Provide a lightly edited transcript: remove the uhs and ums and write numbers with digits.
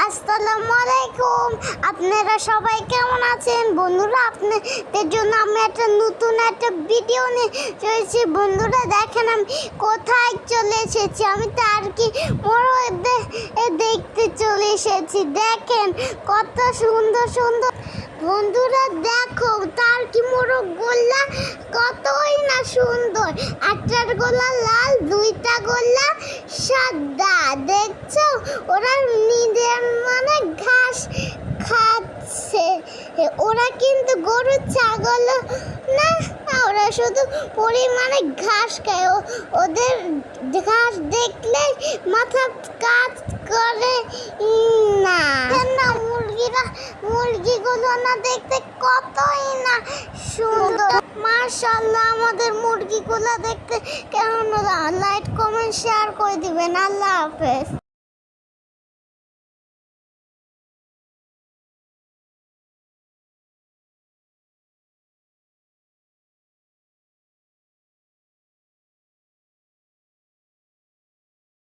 আসসালামু আলাইকুম। আপনারা সবাই কেমন আছেন বন্ধুরা? আপনাদের জন্য আমি নতুন একটা ভিডিও নিয়ে চলেছি। বন্ধুরা দেখেন আমি কোথায় চলে এসেছি। আমি টার্কি মোরগ দেখতে চলে এসেছি। দেখেন কত সুন্দর সুন্দর। বন্ধুরা দেখো টার্কি মোরগ গোল্লা কতই না সুন্দর। একটার গোলা লাল, দুইটা গোলা সাদা। দেখছো ওরা নিজের ঘাস খাচ্ছে। ওরা কিন্তু গরু ছাগল না, ওরা শুধু পরিমাণে ঘাস খায়। ওদের ঘাস দেখলে মাথা কাজ করে না। মুরগিগুলো না দেখতে কতই না সুন্দর। মাশাআল্লাহ, আমাদের মুরগিগুলো দেখতে কেমন? লাইক কমেন্ট শেয়ার করে দিবেন। আল্লাহ হাফেজ।